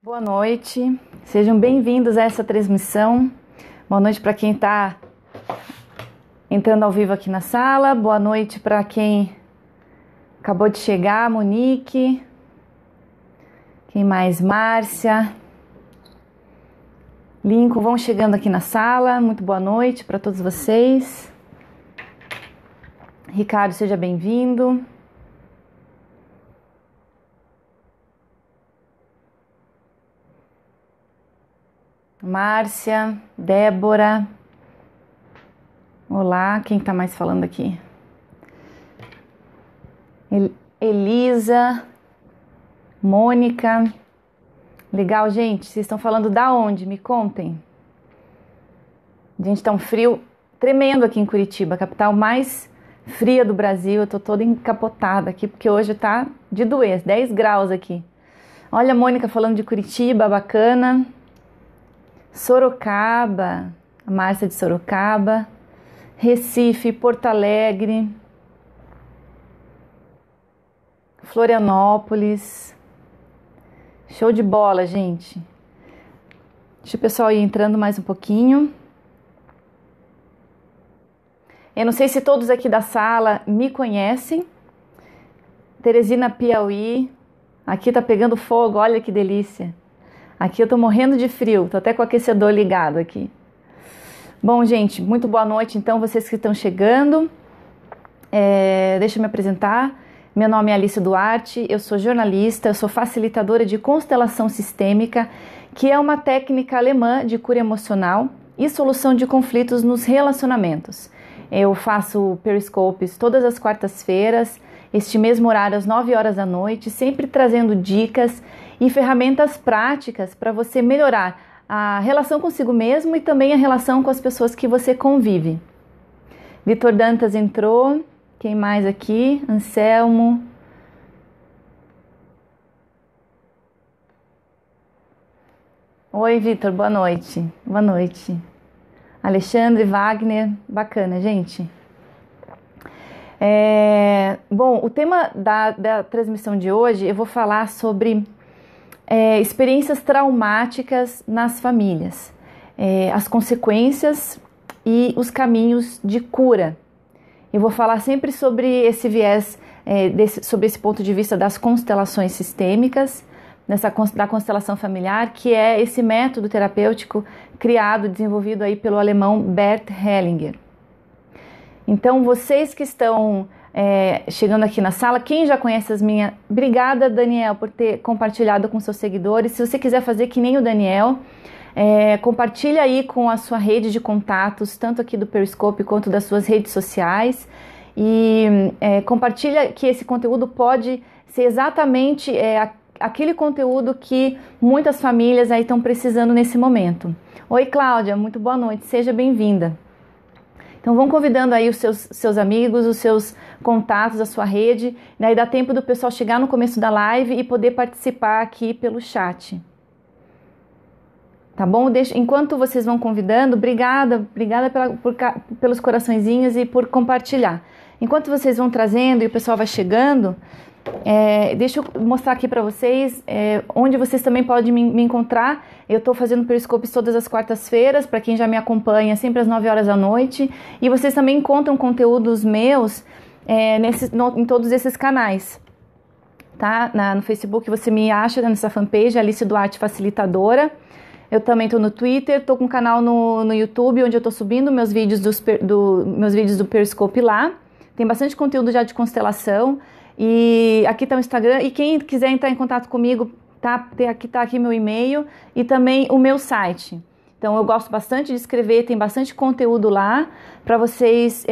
Boa noite, sejam bem-vindos a essa transmissão. Boa noite para quem está entrando ao vivo aqui na sala. Boa noite para quem acabou de chegar, Monique. Quem mais? Márcia. Lincoln, vão chegando aqui na sala. Muito boa noite para todos vocês. Ricardo, seja bem-vindo. Márcia, Débora. Olá, quem está mais falando aqui? Elisa, Mônica. Legal, gente. Vocês estão falando da onde? Me contem. Gente, está um frio tremendo aqui em Curitiba, a capital mais fria do Brasil. Eu tô toda encapotada aqui porque hoje tá de doer, 10 graus aqui. Olha a Mônica falando de Curitiba, bacana. Sorocaba, a Márcia de Sorocaba, Recife, Porto Alegre, Florianópolis. Show de bola, gente. Deixa o pessoal ir entrando mais um pouquinho. Eu não sei se todos aqui da sala me conhecem. Teresina, Piauí. Aqui tá pegando fogo, olha que delícia. Aqui eu tô morrendo de frio, tô até com o aquecedor ligado aqui. Bom, gente, muito boa noite, então, vocês que estão chegando. Deixa eu me apresentar. Meu nome é Alice Duarte, eu sou jornalista, eu sou facilitadora de constelação sistêmica, que é uma técnica alemã de cura emocional e solução de conflitos nos relacionamentos. Eu faço periscopes todas as quartas-feiras, este mesmo horário às 9 horas da noite, sempre trazendo dicas e ferramentas práticas para você melhorar a relação consigo mesmo e também a relação com as pessoas que você convive. Vitor Dantas entrou. Quem mais aqui? Anselmo. Oi, Vitor, boa noite. Boa noite. Alexandre, Wagner, bacana, gente. Bom, o tema da transmissão de hoje, eu vou falar sobre experiências traumáticas nas famílias, as consequências e os caminhos de cura. Eu vou falar sempre sobre esse viés, sobre esse ponto de vista das constelações sistêmicas, da constelação familiar, que é esse método terapêutico criado, desenvolvido aí pelo alemão Bert Hellinger. Então, vocês que estão chegando aqui na sala, quem já conhece as minhas... Obrigada, Daniel, por ter compartilhado com seus seguidores. Se você quiser fazer que nem o Daniel, compartilha aí com a sua rede de contatos, tanto aqui do Periscope quanto das suas redes sociais. E compartilha que esse conteúdo pode ser exatamente aquele conteúdo que muitas famílias aí estão precisando nesse momento. Oi, Cláudia, muito boa noite, seja bem-vinda. Então vão convidando aí os seus amigos, os seus contatos, a sua rede, daí dá tempo do pessoal chegar no começo da live e poder participar aqui pelo chat. Tá bom? Enquanto vocês vão convidando, obrigada pelos coraçõezinhos e por compartilhar. Enquanto vocês vão trazendo e o pessoal vai chegando, deixa eu mostrar aqui para vocês onde vocês também podem me encontrar. Eu estou fazendo periscopes todas as quartas-feiras, para quem já me acompanha, sempre às 9 horas da noite. E vocês também encontram conteúdos meus em todos esses canais. Tá? No Facebook você me acha nessa fanpage, Alice Duarte Facilitadora. Eu também estou no Twitter, estou com um canal no YouTube, onde eu estou subindo meus vídeos do Periscope lá. Tem bastante conteúdo já de constelação. E aqui está o Instagram. E quem quiser entrar em contato comigo, aqui está meu e-mail e também o meu site. Então eu gosto bastante de escrever, tem bastante conteúdo lá para vocês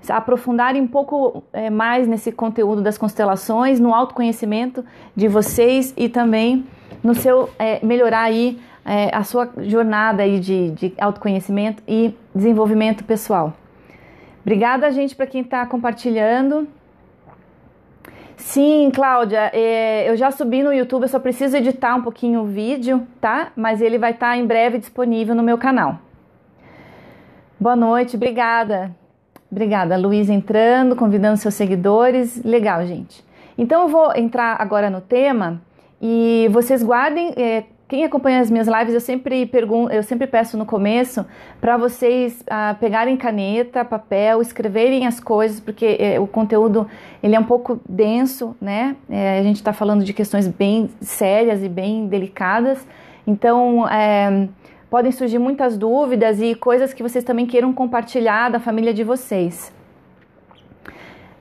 aprofundarem um pouco mais nesse conteúdo das constelações, no autoconhecimento de vocês e também no seu melhorar aí a sua jornada aí de autoconhecimento e desenvolvimento pessoal. Obrigada, gente, para quem está compartilhando. Sim, Cláudia, eu já subi no YouTube, eu só preciso editar um pouquinho o vídeo, tá? Mas ele vai estar em breve disponível no meu canal. Boa noite, obrigada. Obrigada, Luísa entrando, convidando seus seguidores. Legal, gente. Então eu vou entrar agora no tema E vocês guardem, quem acompanha as minhas lives, eu sempre peço no começo para vocês pegarem caneta, papel, escreverem as coisas, porque o conteúdo ele é um pouco denso, né? A gente está falando de questões bem sérias e bem delicadas, então podem surgir muitas dúvidas e coisas que vocês também queiram compartilhar da família de vocês.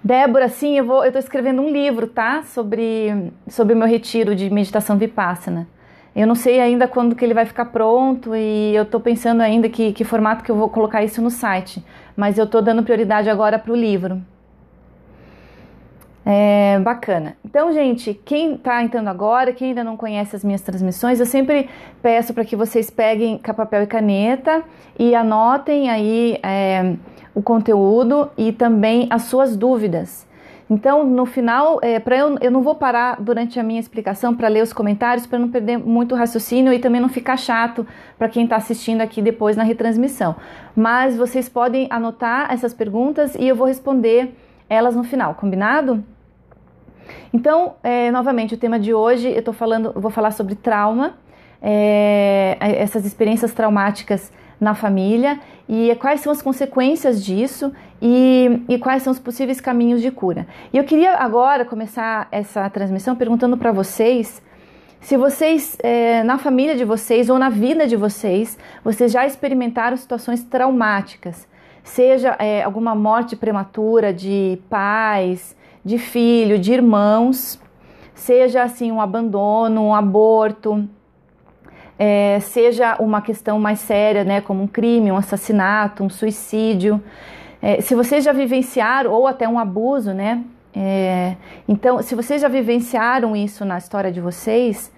Débora, sim, eu estou escrevendo um livro, tá? Sobre o meu retiro de meditação Vipassana. Eu não sei ainda quando que ele vai ficar pronto e eu estou pensando ainda que formato que eu vou colocar isso no site. Mas eu estou dando prioridade agora para o livro. Bacana. Então, gente, quem está entrando agora, quem ainda não conhece as minhas transmissões, eu sempre peço para que vocês peguem papel e caneta e anotem aí o conteúdo e também as suas dúvidas. Então, no final, eu não vou parar durante a minha explicação para ler os comentários, para não perder muito raciocínio e também não ficar chato para quem está assistindo aqui depois na retransmissão. Mas vocês podem anotar essas perguntas e eu vou responder elas no final, combinado? Então, novamente, o tema de hoje, eu vou falar sobre trauma, essas experiências traumáticas na família e quais são as consequências disso e quais são os possíveis caminhos de cura. E eu queria agora começar essa transmissão perguntando para vocês se vocês, na família de vocês ou na vida de vocês já experimentaram situações traumáticas, seja alguma morte prematura de pais, de filho, de irmãos, seja assim um abandono, um aborto, seja uma questão mais séria, né, como um crime, um assassinato, um suicídio. Se vocês já vivenciaram, ou até um abuso, né? Então, se vocês já vivenciaram isso na história de vocês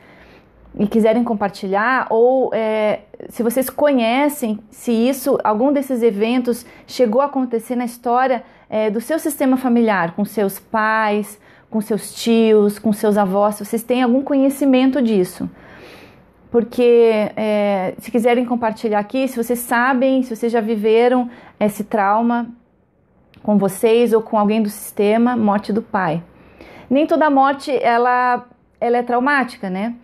e quiserem compartilhar, ou se vocês conhecem se algum desses eventos chegou a acontecer na história do seu sistema familiar, com seus pais, com seus tios, com seus avós, se vocês têm algum conhecimento disso. Porque se quiserem compartilhar aqui, se vocês sabem, se vocês já viveram esse trauma com vocês ou com alguém do sistema, morte do pai. Nem toda morte ela é traumática, né?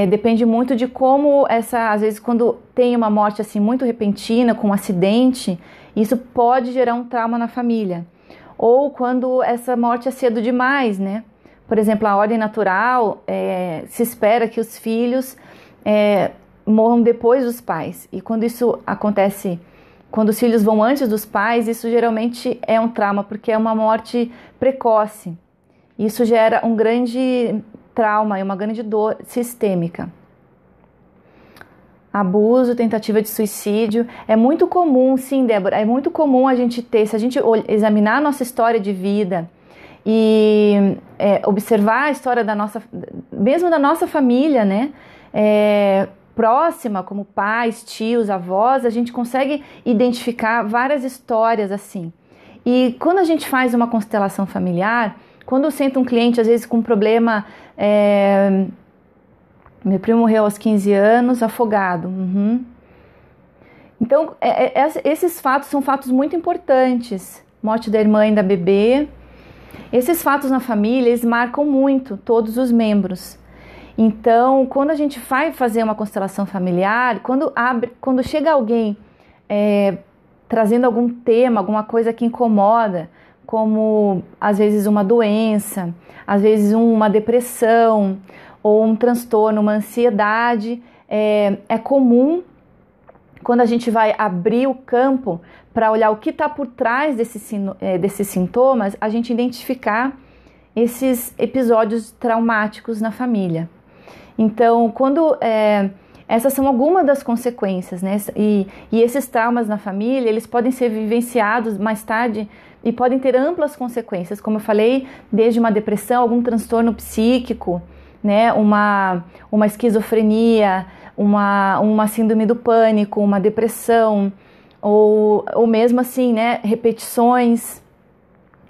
Depende muito de como às vezes quando tem uma morte assim muito repentina, com um acidente, isso pode gerar um trauma na família. Ou quando essa morte é cedo demais, né? Por exemplo, a ordem natural, se espera que os filhos morram depois dos pais. E quando isso acontece, quando os filhos vão antes dos pais, isso geralmente é um trauma, porque é uma morte precoce. Isso gera um grande trauma e uma grande dor sistêmica. Abuso, tentativa de suicídio. É muito comum, sim, Débora, é muito comum a gente ter, se a gente examinar a nossa história de vida e observar a história mesmo da nossa família, né? Próxima, como pais, tios, avós, a gente consegue identificar várias histórias assim. E quando a gente faz uma constelação familiar, quando senta um cliente, às vezes com um problema, meu primo morreu aos 15 anos, afogado. Então, esses fatos são fatos muito importantes. Morte da irmã e da bebê. Esses fatos na família, eles marcam muito todos os membros. Então, quando a gente vai fazer uma constelação familiar, quando chega alguém trazendo algum tema, alguma coisa que incomoda, como às vezes uma doença, às vezes uma depressão, ou um transtorno, uma ansiedade, é comum, quando a gente vai abrir o campo para olhar o que está por trás desses sintomas, a gente identificar esses episódios traumáticos na família. Então, essas são algumas das consequências, né? E esses traumas na família, eles podem ser vivenciados mais tarde e podem ter amplas consequências, como eu falei, desde uma depressão, algum transtorno psíquico, né? Uma esquizofrenia, uma síndrome do pânico, uma depressão, ou mesmo assim, né? Repetições,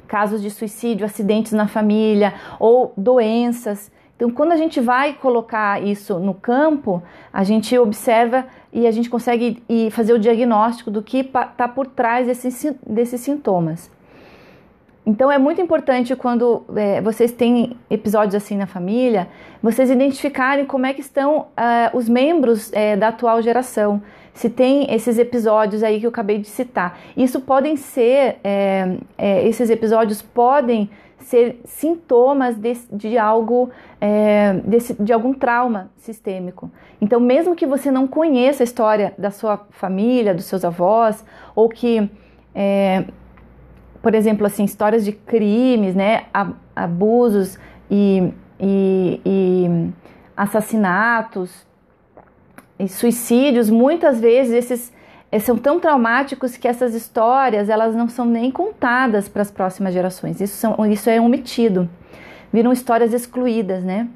casos de suicídio, acidentes na família, ou doenças. Então, quando a gente vai colocar isso no campo, a gente observa e a gente consegue fazer o diagnóstico do que está por trás desses sintomas. Então é muito importante quando vocês têm episódios assim na família, vocês identificarem como é que estão os membros da atual geração. Se tem esses episódios aí que eu acabei de citar. Isso podem ser, esses episódios podem ser sintomas de algo, de algum trauma sistêmico. Então, mesmo que você não conheça a história da sua família, dos seus avós, ou que, por exemplo, assim, histórias de crimes, né, abusos e assassinatos e suicídios, muitas vezes esses são tão traumáticos que essas histórias elas não são nem contadas para as próximas gerações. Isso é omitido, viram histórias excluídas, né?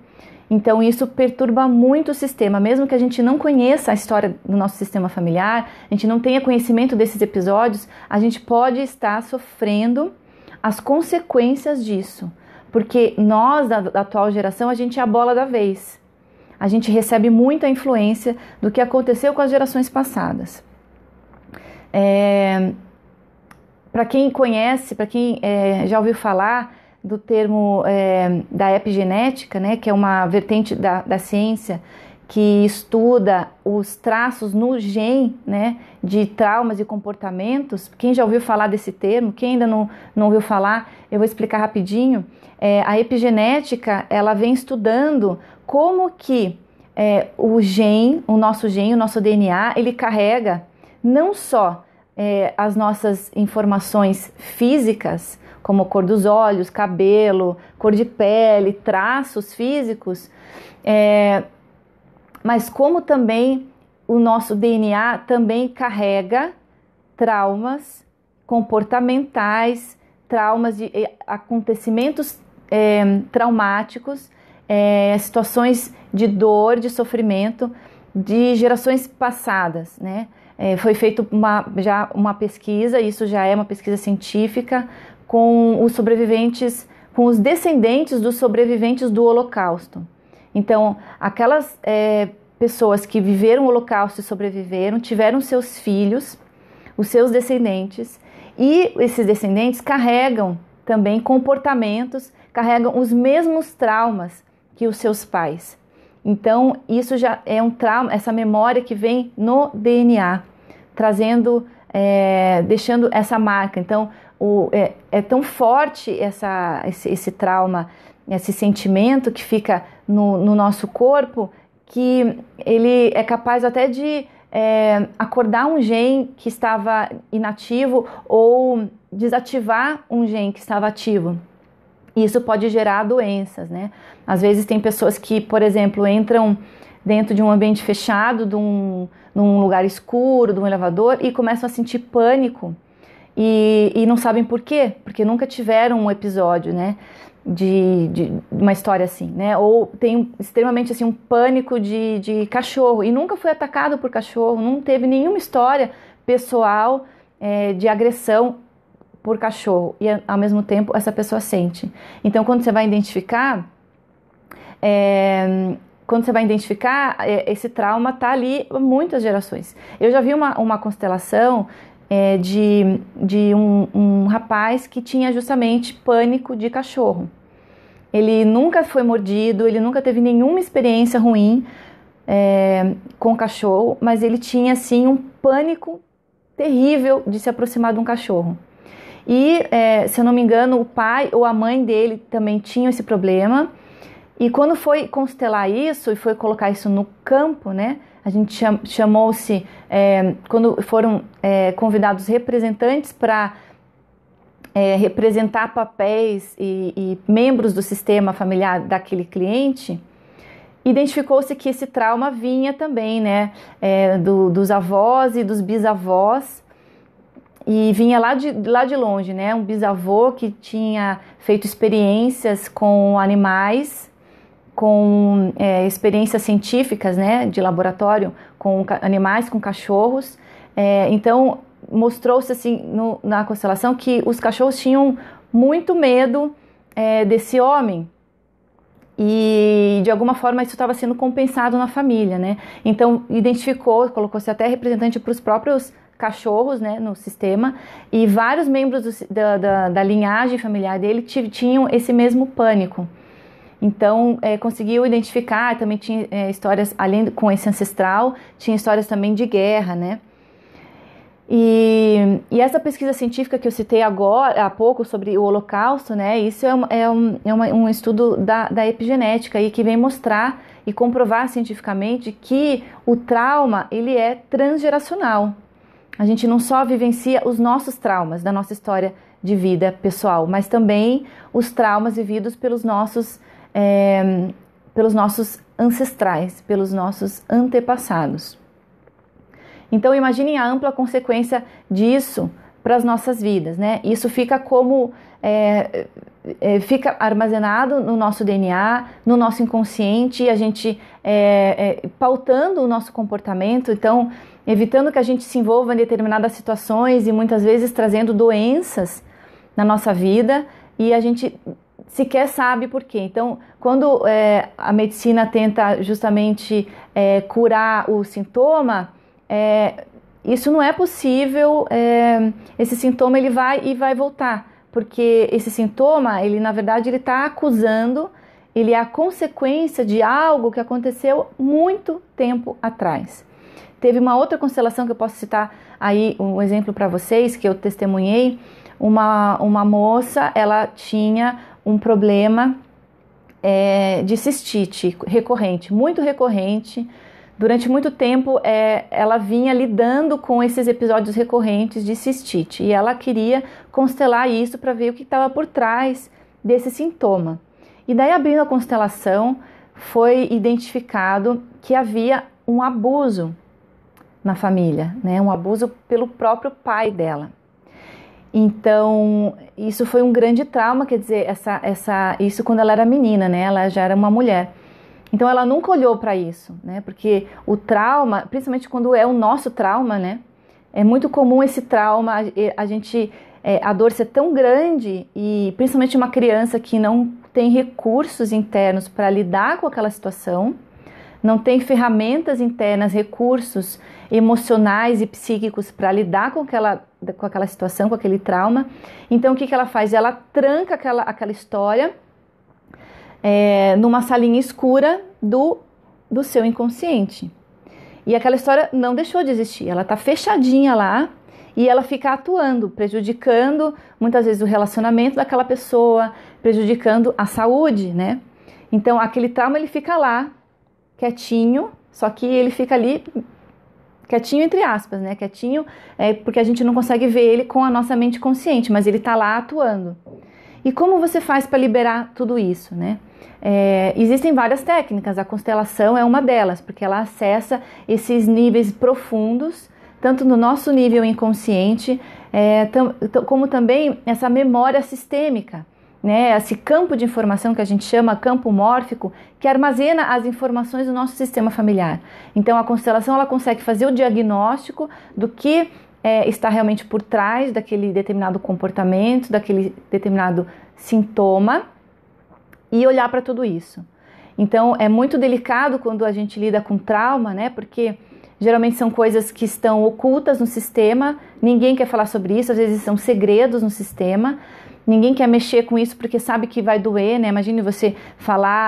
Então isso perturba muito o sistema, mesmo que a gente não conheça a história do nosso sistema familiar, a gente não tenha conhecimento desses episódios, a gente pode estar sofrendo as consequências disso, porque nós da atual geração a gente é a bola da vez. A gente recebe muita influência do que aconteceu com as gerações passadas. Para quem conhece, para quem já ouviu falar do termo da epigenética, né, que é uma vertente da ciência que estuda os traços no gene, né, de traumas e comportamentos. Quem já ouviu falar desse termo? Quem ainda não ouviu falar, eu vou explicar rapidinho. A epigenética, ela vem estudando como que o nosso DNA, ele carrega não só as nossas informações físicas, como cor dos olhos, cabelo, cor de pele, traços físicos, mas como também o nosso DNA também carrega traumas comportamentais, traumas de acontecimentos traumáticos, situações de dor, de sofrimento de gerações passadas, né? Foi feita já uma pesquisa, isso já é uma pesquisa científica, com os sobreviventes, com os descendentes dos sobreviventes do Holocausto. Então, aquelas pessoas que viveram o Holocausto e sobreviveram, tiveram seus filhos, os seus descendentes, e esses descendentes carregam também comportamentos, carregam os mesmos traumas que os seus pais. Então, isso já é um trauma, essa memória que vem no DNA, trazendo, deixando essa marca. Então, é tão forte esse trauma, esse sentimento que fica no nosso corpo, que ele é capaz até de acordar um gene que estava inativo ou desativar um gene que estava ativo. E isso pode gerar doenças, né? Às vezes tem pessoas que, por exemplo, entram dentro de um ambiente fechado, num lugar escuro, de um elevador, e começam a sentir pânico e não sabem por quê, porque nunca tiveram um episódio, né, de uma história assim, né? Ou tem extremamente assim, um pânico de cachorro e nunca foi atacado por cachorro, não teve nenhuma história pessoal de agressão por cachorro, e ao mesmo tempo essa pessoa sente. Então, quando você vai identificar, esse trauma está ali há muitas gerações. Eu já vi uma constelação de um rapaz que tinha justamente pânico de cachorro. Ele nunca foi mordido, ele nunca teve nenhuma experiência ruim com cachorro, mas ele tinha assim um pânico terrível de se aproximar de um cachorro. E, se eu não me engano, o pai ou a mãe dele também tinham esse problema. E quando foi constelar isso e foi colocar isso no campo, né? A gente chamou-se, quando foram convidados representantes para representar papéis e membros do sistema familiar daquele cliente, identificou-se que esse trauma vinha também, né? Dos avós e dos bisavós. E vinha lá de longe, né? Um bisavô que tinha feito experiências com animais, com experiências científicas, né? De laboratório, com animais, com cachorros. Então, mostrou-se assim na constelação que os cachorros tinham muito medo desse homem. E de alguma forma isso estava sendo compensado na família, né? Então, colocou-se até representante para os próprios cachorros, né, no sistema, e vários membros da linhagem familiar dele tinham esse mesmo pânico. Então, conseguiu identificar, também tinha histórias, além com esse ancestral, tinha histórias também de guerra, né? E essa pesquisa científica que eu citei agora, há pouco, sobre o Holocausto, né? Isso um estudo da epigenética aí, que vem mostrar e comprovar cientificamente que o trauma, ele é transgeracional. A gente não só vivencia os nossos traumas da nossa história de vida pessoal, mas também os traumas vividos pelos nossos ancestrais, pelos nossos antepassados. Então imaginem a ampla consequência disso para as nossas vidas, né? Isso fica fica armazenado no nosso DNA, no nosso inconsciente, a gente pautando o nosso comportamento, então evitando que a gente se envolva em determinadas situações e muitas vezes trazendo doenças na nossa vida, e a gente sequer sabe por quê. Então, quando a medicina tenta justamente curar o sintoma, isso não é possível. Esse sintoma ele vai voltar, porque esse sintoma, ele na verdade ele está acusando, ele é a consequência de algo que aconteceu muito tempo atrás. Teve uma outra constelação que eu posso citar aí um exemplo para vocês, que eu testemunhei. Uma moça, ela tinha um problema de cistite recorrente, muito recorrente. Durante muito tempo ela vinha lidando com esses episódios recorrentes de cistite, e ela queria constelar isso para ver o que estava por trás desse sintoma. E daí, abrindo a constelação, foi identificado que havia um abuso na família, né? Um abuso pelo próprio pai dela. Então, isso foi um grande trauma, quer dizer, isso quando ela era menina, né? Ela já era uma mulher. Então, ela nunca olhou para isso, né? Porque o trauma, principalmente quando é o nosso trauma, né? É muito comum esse trauma, a dor ser tão grande, e principalmente uma criança que não tem recursos internos para lidar com aquela situação, não tem ferramentas internas, recursos emocionais e psíquicos para lidar com aquela situação, com aquele trauma. Então, o que ela faz? Ela tranca aquela história numa salinha escura do seu inconsciente. E aquela história não deixou de existir, ela está fechadinha lá, e ela fica atuando, prejudicando muitas vezes o relacionamento daquela pessoa, prejudicando a saúde, né? Então, aquele trauma ele fica lá, quietinho, só que ele fica ali quietinho entre aspas, né? Quietinho porque a gente não consegue ver ele com a nossa mente consciente, mas ele está lá atuando. E como você faz para liberar tudo isso, né? Existem várias técnicas, a constelação é uma delas, porque ela acessa esses níveis profundos, tanto no nosso nível inconsciente, como também essa memória sistêmica, né? Esse campo de informação que a gente chama campo mórfico, que armazena as informações do nosso sistema familiar. Então a constelação ela consegue fazer o diagnóstico do que está realmente por trás daquele determinado comportamento, daquele determinado sintoma, e olhar para tudo isso. Então é muito delicado quando a gente lida com trauma, né? Porque geralmente são coisas que estão ocultas no sistema, ninguém quer falar sobre isso, às vezes são segredos no sistema, ninguém quer mexer com isso porque sabe que vai doer, né? Imagine você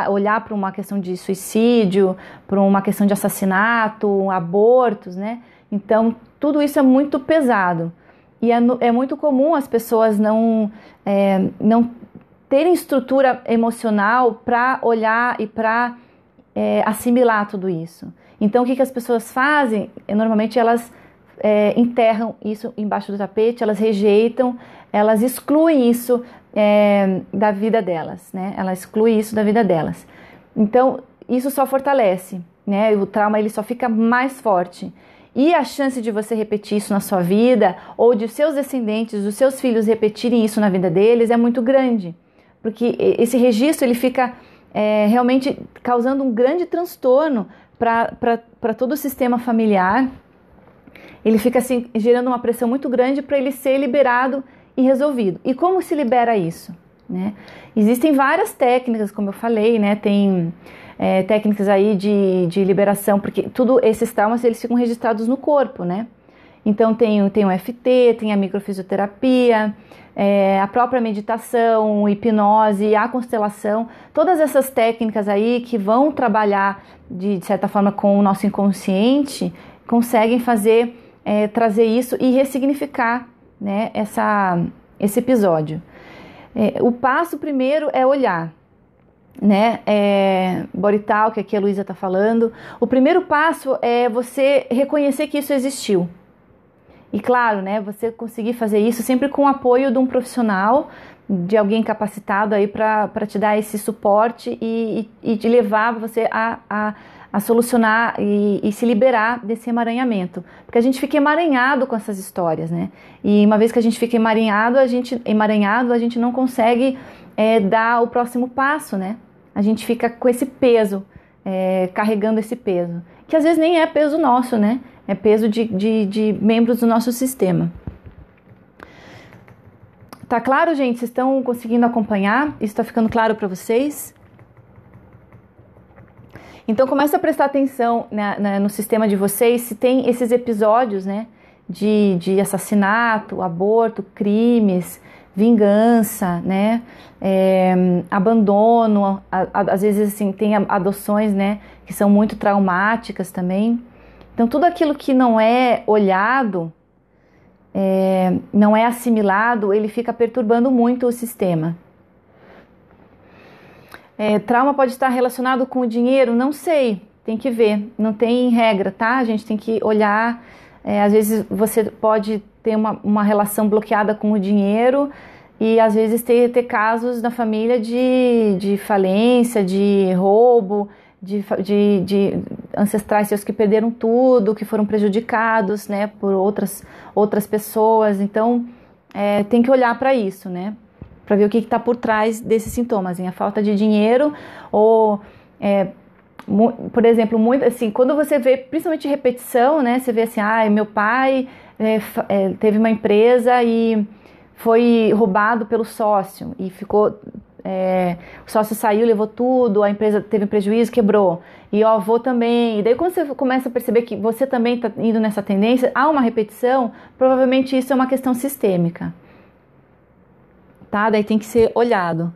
olhar para uma questão de suicídio, para uma questão de assassinato, abortos, né? Então, tudo isso é muito pesado. E é muito comum as pessoas não terem estrutura emocional para olhar e para assimilar tudo isso. Então, o que as pessoas fazem? Normalmente, elas enterram isso embaixo do tapete, elas rejeitam, elas excluem isso da vida delas, né? Elas excluem isso da vida delas. Então, isso só fortalece, né? O trauma ele só fica mais forte. E a chance de você repetir isso na sua vida, ou de seus descendentes, dos seus filhos repetirem isso na vida deles, é muito grande. Porque esse registro ele fica realmente causando um grande transtorno para todo o sistema familiar. Ele fica assim, gerando uma pressão muito grande para ele ser liberado e resolvido. E como se libera isso, né? Existem várias técnicas, como eu falei, né? Tem técnicas aí de liberação, porque esses traumas eles ficam registrados no corpo, né? Então tem o FT, tem a microfisioterapia, a própria meditação, hipnose, a constelação, todas essas técnicas aí que vão trabalhar de certa forma com o nosso inconsciente, conseguem trazer isso e ressignificar, né, esse episódio. O passo primeiro é olhar, né, body talk, aqui a Luísa está falando. O primeiro passo é você reconhecer que isso existiu. E claro, né, você conseguir fazer isso sempre com o apoio de um profissional, de alguém capacitado aí para te dar esse suporte e te levar você a solucionar e se liberar desse emaranhamento. Porque a gente fica emaranhado com essas histórias, né? E uma vez que a gente fica emaranhado, a gente não consegue dar o próximo passo, né? A gente fica com esse peso, carregando esse peso. Que às vezes nem é peso nosso, né? É peso de membros do nosso sistema. Tá claro, gente? Vocês estão conseguindo acompanhar? Isso está ficando claro para vocês? Então começa a prestar atenção no sistema de vocês se tem esses episódios, né, de assassinato, aborto, crimes, vingança, né, abandono, às vezes assim, tem adoções, né, que são muito traumáticas também. Então tudo aquilo que não é olhado, não é assimilado, ele fica perturbando muito o sistema. Trauma pode estar relacionado com o dinheiro? Não sei, tem que ver, não tem regra, tá? A gente tem que olhar, às vezes você pode ter uma relação bloqueada com o dinheiro e às vezes ter casos na família de falência, de roubo, de ancestrais seus que perderam tudo, que foram prejudicados, né, por outras pessoas. Então tem que olhar para isso, né? Para ver o que está por trás desses sintomas, a falta de dinheiro ou, por exemplo, muito assim, quando você vê, principalmente repetição, né, você vê assim, meu pai teve uma empresa e foi roubado pelo sócio e ficou, o sócio saiu, levou tudo, a empresa teve prejuízo, quebrou, e o avô também, e daí quando você começa a perceber que você também está indo nessa tendência, há uma repetição, provavelmente isso é uma questão sistêmica. Tá? Daí tem que ser olhado.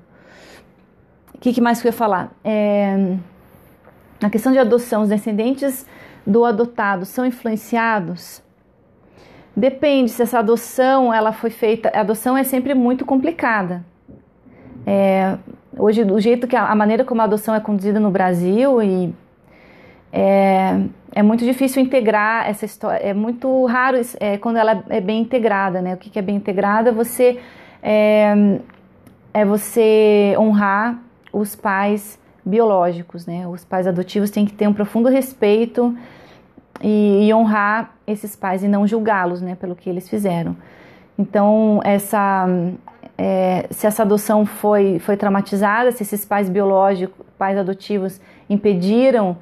O que mais que eu ia falar? Na questão de adoção, os descendentes do adotado são influenciados? Depende se essa adoção ela foi feita. A adoção é sempre muito complicada. Hoje, do jeito que a maneira como a adoção é conduzida no Brasil, é muito difícil integrar essa história. É muito raro quando ela é bem integrada, né? O que é bem integrada? Você você honrar os pais biológicos, né? Os pais adotivos têm que ter um profundo respeito e honrar esses pais e não julgá-los, né, pelo que eles fizeram. Então, se essa adoção foi traumatizada, se esses pais biológicos, pais adotivos, impediram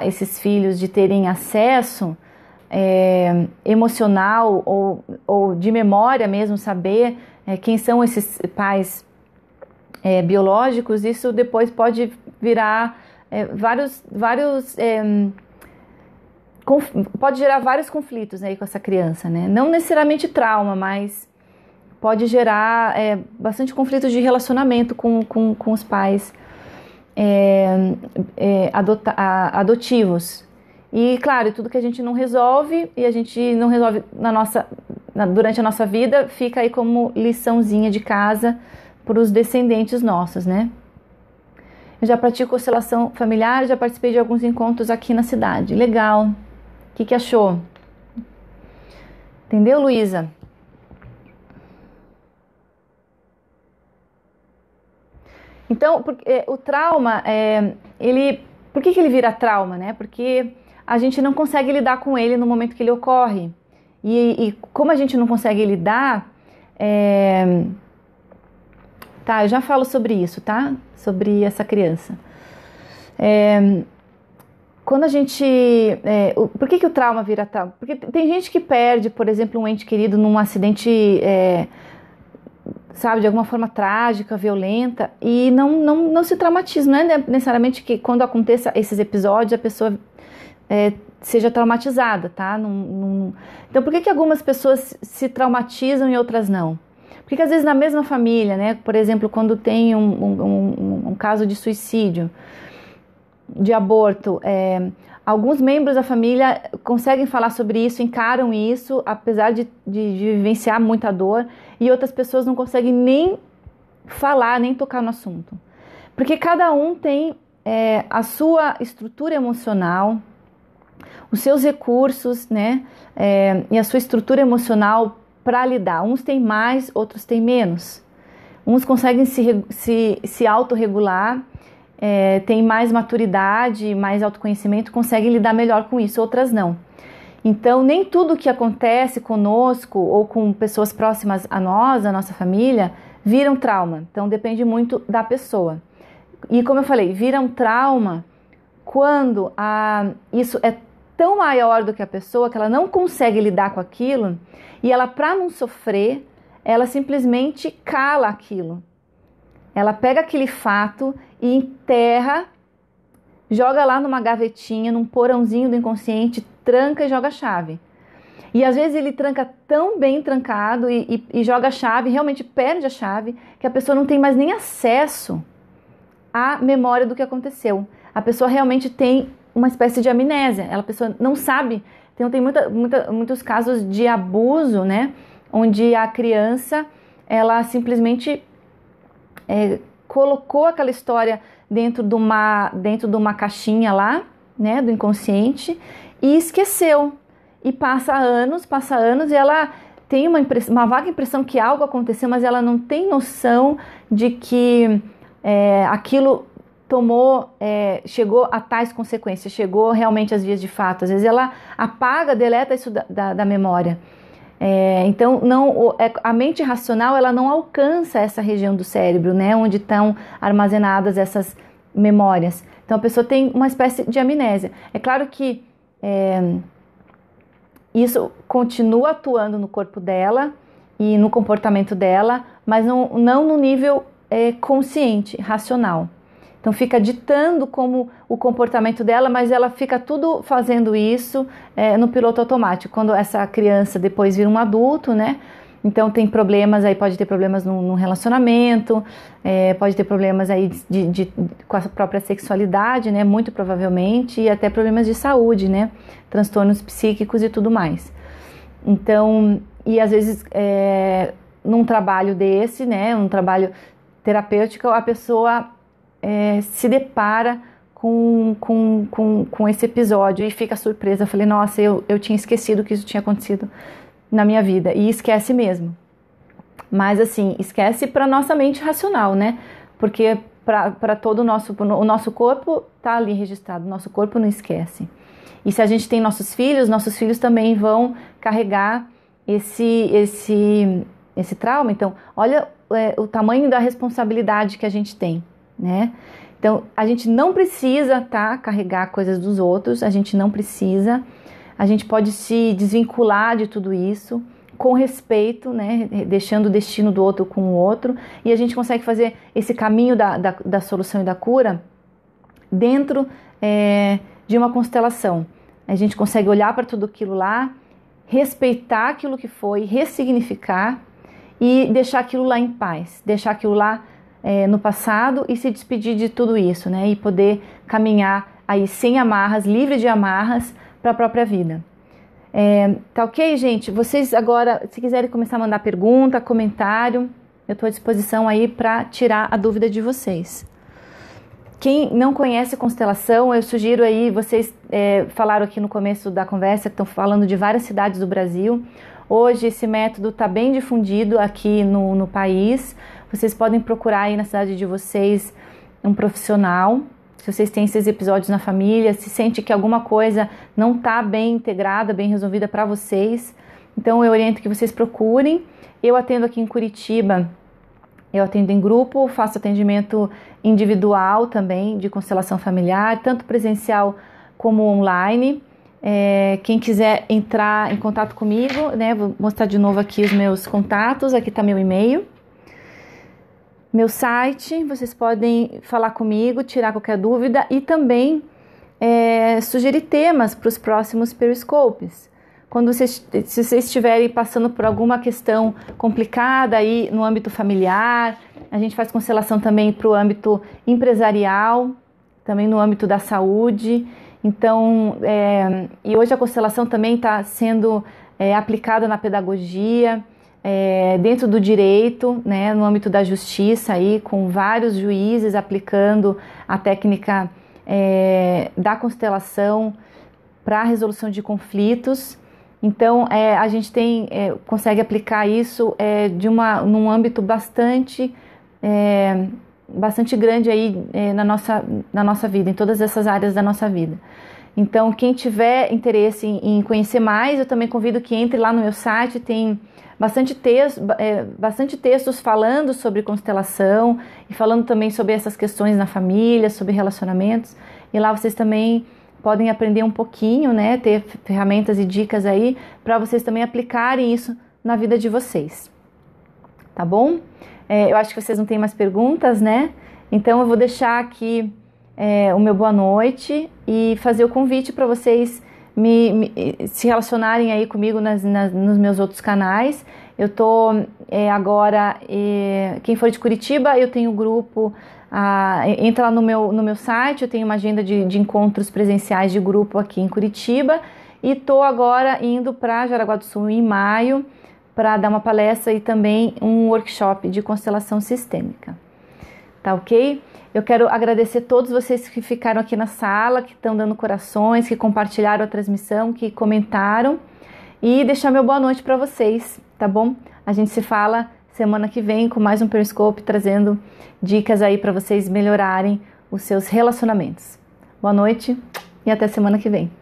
esses filhos de terem acesso emocional ou de memória mesmo, saber quem são esses pais biológicos, isso depois pode virar pode gerar vários conflitos, né, com essa criança, né? Não necessariamente trauma, mas pode gerar bastante conflitos de relacionamento com os pais adotivos. E claro, tudo que a gente não resolve e a gente não resolve durante a nossa vida, fica aí como liçãozinha de casa para os descendentes nossos, né? Eu já pratico constelação familiar, já participei de alguns encontros aqui na cidade. Legal. O que achou? Entendeu, Luísa? Então, o trauma, por que ele vira trauma, né? Porque a gente não consegue lidar com ele no momento que ele ocorre. E como a gente não consegue lidar, eu já falo sobre isso, tá? Sobre essa criança. Quando a gente... por que o trauma vira trauma? Porque tem gente que perde, por exemplo, um ente querido num acidente, de alguma forma trágica, violenta, e não se traumatiza. Não é necessariamente que quando aconteça esses episódios a pessoa seja traumatizada, tá? Então, por que algumas pessoas se traumatizam e outras não? Por que às vezes na mesma família, né? Por exemplo, quando tem um caso de suicídio, de aborto, alguns membros da família conseguem falar sobre isso, encaram isso, apesar de vivenciar muita dor, e outras pessoas não conseguem nem falar, nem tocar no assunto. Porque cada um tem a sua estrutura emocional, os seus recursos, né, e a sua estrutura emocional para lidar. Uns têm mais, outros têm menos. Uns conseguem se autorregular, têm mais maturidade, mais autoconhecimento, conseguem lidar melhor com isso, outras não. Então, nem tudo que acontece conosco ou com pessoas próximas a nós, a nossa família, vira um trauma. Então, depende muito da pessoa. E como eu falei, vira um trauma quando isso é tão maior do que a pessoa que ela não consegue lidar com aquilo e ela, para não sofrer, ela simplesmente cala aquilo. Ela pega aquele fato e enterra, joga lá numa gavetinha, num porãozinho do inconsciente, tranca e joga a chave. E às vezes ele tranca tão bem trancado e joga a chave, realmente perde a chave, que a pessoa não tem mais nem acesso à memória do que aconteceu. A pessoa realmente tem uma espécie de amnésia, a pessoa não sabe. Então tem muitos casos de abuso, né? Onde a criança, ela simplesmente colocou aquela história dentro de uma caixinha lá, né? Do inconsciente, e esqueceu. E passa anos e ela tem uma vaga impressão que algo aconteceu, mas ela não tem noção de que aquilo chegou a tais consequências, chegou realmente às vias de fato. Às vezes ela apaga, deleta isso da memória. Então a mente racional, ela não alcança essa região do cérebro, né, onde estão armazenadas essas memórias. Então a pessoa tem uma espécie de amnésia. É claro que isso continua atuando no corpo dela e no comportamento dela, mas não no nível consciente, racional. Então fica ditando como o comportamento dela, mas ela fica tudo fazendo isso no piloto automático. Quando essa criança depois vira um adulto, né? Então tem problemas aí, pode ter problemas no relacionamento, pode ter problemas aí com a própria sexualidade, né? Muito provavelmente, e até problemas de saúde, né? Transtornos psíquicos e tudo mais. Então, e às vezes num trabalho desse, né? Um trabalho terapêutico, a pessoa se depara com esse episódio e fica surpresa. Eu falei, nossa, eu tinha esquecido que isso tinha acontecido na minha vida, e esquece mesmo. Mas assim, esquece para nossa mente racional, né? Porque para todo o nosso corpo tá ali registrado, o nosso corpo não esquece. E se a gente tem nossos filhos também vão carregar esse trauma. Então, olha o tamanho da responsabilidade que a gente tem, né? Então, a gente não precisa carregar coisas dos outros, a gente não precisa. A gente pode se desvincular de tudo isso com respeito, né? Deixando o destino do outro com o outro, e a gente consegue fazer esse caminho da solução e da cura dentro de uma constelação. A gente consegue olhar para tudo aquilo lá, respeitar aquilo que foi, ressignificar e deixar aquilo lá em paz, deixar aquilo lá no passado e se despedir de tudo isso, né? E poder caminhar aí sem amarras, livre de amarras, para a própria vida. Tá ok, gente? Vocês agora, se quiserem começar a mandar pergunta, comentário, eu estou à disposição aí para tirar a dúvida de vocês. Quem não conhece constelação, eu sugiro aí, vocês falaram aqui no começo da conversa que estão falando de várias cidades do Brasil. Hoje esse método está bem difundido aqui no país. Vocês podem procurar aí na cidade de vocês um profissional. Se vocês têm esses episódios na família, se sente que alguma coisa não está bem integrada, bem resolvida para vocês, então eu oriento que vocês procurem. Eu atendo aqui em Curitiba, eu atendo em grupo, faço atendimento individual também, de constelação familiar, tanto presencial como online. Quem quiser entrar em contato comigo, né, vou mostrar de novo aqui os meus contatos, aqui está meu e-mail. Meu site, vocês podem falar comigo, tirar qualquer dúvida, e também sugerir temas para os próximos Periscopes. Se vocês estiverem passando por alguma questão complicada aí no âmbito familiar, a gente faz constelação também para o âmbito empresarial, também no âmbito da saúde. Então, e hoje a constelação também está sendo aplicada na pedagogia, dentro do direito, né, no âmbito da justiça, aí, com vários juízes aplicando a técnica da constelação para a resolução de conflitos. Então, a gente consegue aplicar isso num âmbito bastante grande aí na nossa vida, em todas essas áreas da nossa vida. Então, quem tiver interesse em conhecer mais, eu também convido que entre lá no meu site, tem bastante textos falando sobre constelação e falando também sobre essas questões na família, sobre relacionamentos. E lá vocês também podem aprender um pouquinho, né? Ter ferramentas e dicas aí para vocês também aplicarem isso na vida de vocês. Tá bom? Eu acho que vocês não têm mais perguntas, né? Então eu vou deixar aqui o meu boa noite e fazer o convite para vocês se relacionarem aí comigo nos meus outros canais. Eu tô agora, quem for de Curitiba, eu tenho grupo, entra lá no meu site, eu tenho uma agenda de encontros presenciais de grupo aqui em Curitiba e tô agora indo para Jaraguá do Sul em maio para dar uma palestra e também um workshop de constelação sistêmica. Tá ok? Eu quero agradecer todos vocês que ficaram aqui na sala, que estão dando corações, que compartilharam a transmissão, que comentaram e deixar meu boa noite para vocês, tá bom? A gente se fala semana que vem com mais um Periscope, trazendo dicas aí para vocês melhorarem os seus relacionamentos. Boa noite e até semana que vem.